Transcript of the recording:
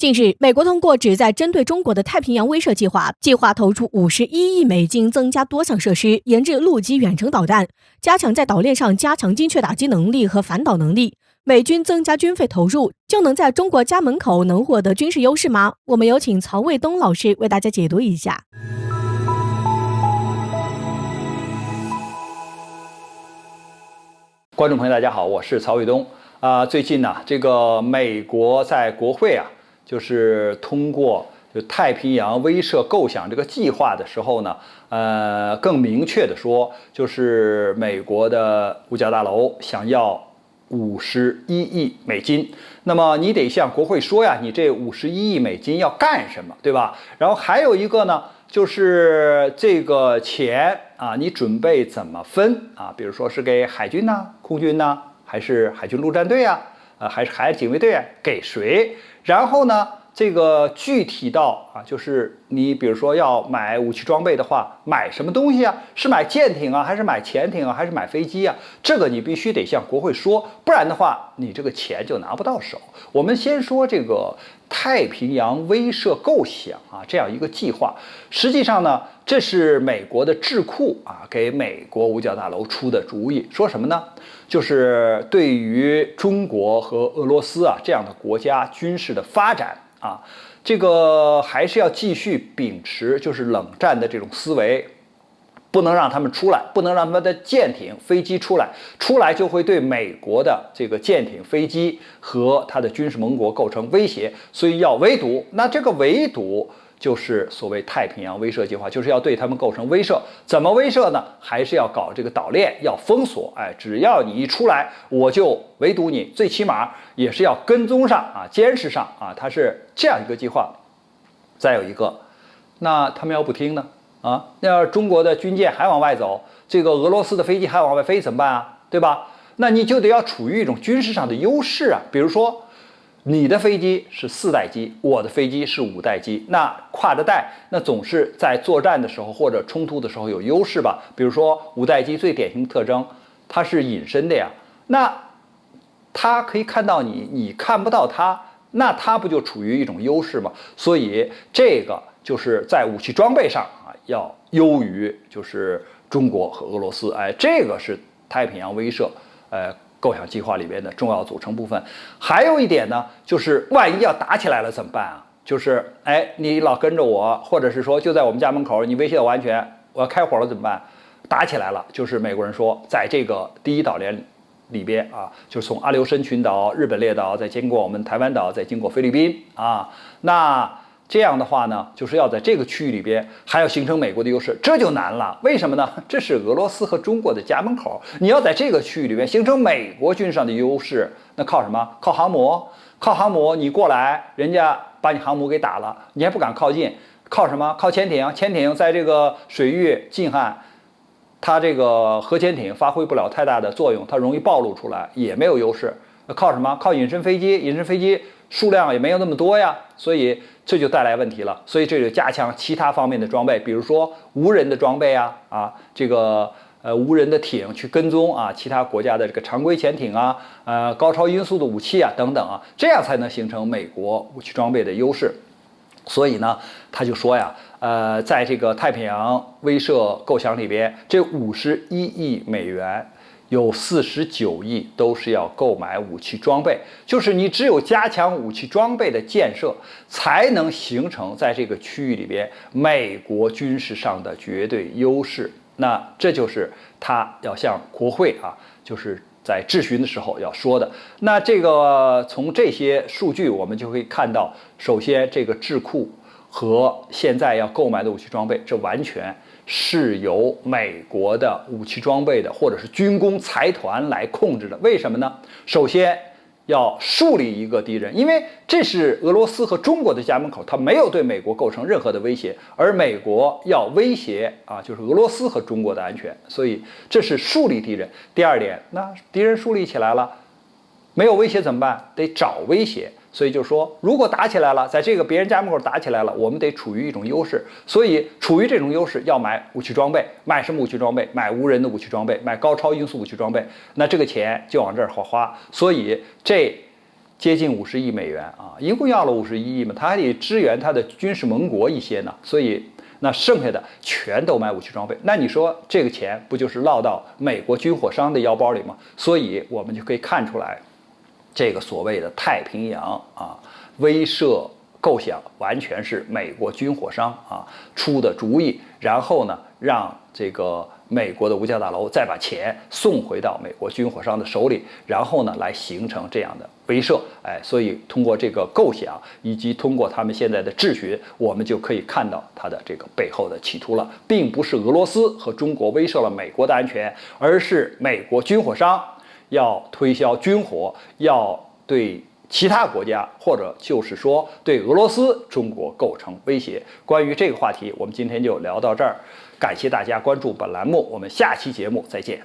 近日，美国通过旨在针对中国的太平洋威慑计划，计划投出51亿美金，增加多项设施，研制陆基远程导弹，加强在岛链上加强精确打击能力和反导能力。美军增加军费投入，就能在中国家门口能获得军事优势吗？我们有请曹卫东老师为大家解读一下。观众朋友，大家好，我是曹卫东。最近呢，这个美国在国会就是通过太平洋威慑构想这个计划的时候呢，更明确的说，就是美国的五角大楼想要51亿美金。那么你得向国会说呀，你这51亿美金要干什么，对吧？然后还有一个呢，就是这个钱你准备怎么分比如说是给海军空军还是海军陆战队还是海岸警卫队给谁？然后呢，这个具体到就是你比如说要买武器装备的话，买什么东西是买舰艇还是买潜艇还是买飞机这个你必须得向国会说，不然的话你这个钱就拿不到手。我们先说这个太平洋威慑构想这样一个计划，实际上呢，这是美国的智库给美国五角大楼出的主意，说什么呢？就是对于中国和俄罗斯这样的国家军事的发展这个还是要继续秉持就是冷战的这种思维，不能让他们出来，不能让他们的舰艇、飞机出来就会对美国的这个舰艇、飞机和它的军事盟国构成威胁，所以要围堵。那这个围堵就是所谓太平洋威慑计划，就是要对他们构成威慑。怎么威慑呢？还是要搞这个岛链，要封锁。只要你一出来，我就围堵你，最起码也是要跟踪上监视上它是这样一个计划。再有一个，那他们要不听呢？那要是中国的军舰还往外走，这个俄罗斯的飞机还往外飞怎么办对吧？那你就得要处于一种军事上的优势比如说你的飞机是4代机，我的飞机是5代机，那跨着代，那总是在作战的时候或者冲突的时候有优势吧？比如说5代机最典型的特征，它是隐身的那它可以看到你，你看不到它，那它不就处于一种优势吗？所以这个就是在武器装备上要优于就是中国和俄罗斯，这个是太平洋威慑构想计划里面的重要组成部分。还有一点呢，就是万一要打起来了怎么办就是你老跟着我，或者是说就在我们家门口，你威胁我安全，我要开火了怎么办？打起来了，就是美国人说，在这个第一岛链里边就是从阿留申群岛、日本列岛，再经过我们台湾岛，再经过菲律宾那这样的话呢，就是要在这个区域里边还要形成美国的优势，这就难了。为什么呢？这是俄罗斯和中国的家门口，你要在这个区域里边形成美国军事上的优势，那靠什么？靠航母。靠航母，你过来，人家把你航母给打了，你还不敢靠近。靠什么？靠潜艇。潜艇在这个水域近岸，它这个核潜艇发挥不了太大的作用，它容易暴露出来，也没有优势。靠什么？靠隐身飞机。隐身飞机数量也没有那么多所以这就带来问题了。所以这就加强其他方面的装备，比如说无人的装备这个无人的艇去跟踪其他国家的这个常规潜艇高超音速的武器等等这样才能形成美国武器装备的优势。所以呢，他就说在这个太平洋威慑构想里边，这51亿美元有49亿都是要购买武器装备，就是你只有加强武器装备的建设，才能形成在这个区域里边美国军事上的绝对优势。那这就是他要向国会就是在质询的时候要说的。那这个从这些数据我们就可以看到，首先这个智库和现在要购买的武器装备，这完全是由美国的武器装备的或者是军工财团来控制的。为什么呢？首先要树立一个敌人，因为这是俄罗斯和中国的家门口，它没有对美国构成任何的威胁，而美国要威胁就是俄罗斯和中国的安全，所以这是树立敌人。第二点，那敌人树立起来了，没有威胁怎么办？得找威胁。所以就说，如果打起来了，在这个别人家门口打起来了，我们得处于一种优势。所以处于这种优势，要买武器装备。买什么武器装备？买无人的武器装备，买高超音速武器装备。那这个钱就往这儿花。所以这接近50亿美元啊，一共要了51亿嘛，他还得支援他的军事盟国一些呢，所以那剩下的全都买武器装备。那你说这个钱不就是落到美国军火商的腰包里吗？所以我们就可以看出来，这个所谓的太平洋啊威慑构想，完全是美国军火商啊出的主意，然后呢，让这个美国的五角大楼再把钱送回到美国军火商的手里，然后呢，来形成这样的威慑。所以通过这个构想，以及通过他们现在的质询，我们就可以看到它的这个背后的企图了，并不是俄罗斯和中国威慑了美国的安全，而是美国军火商要推销军火，要对其他国家，或者就是说对俄罗斯、中国构成威胁。关于这个话题，我们今天就聊到这儿，感谢大家关注本栏目，我们下期节目再见。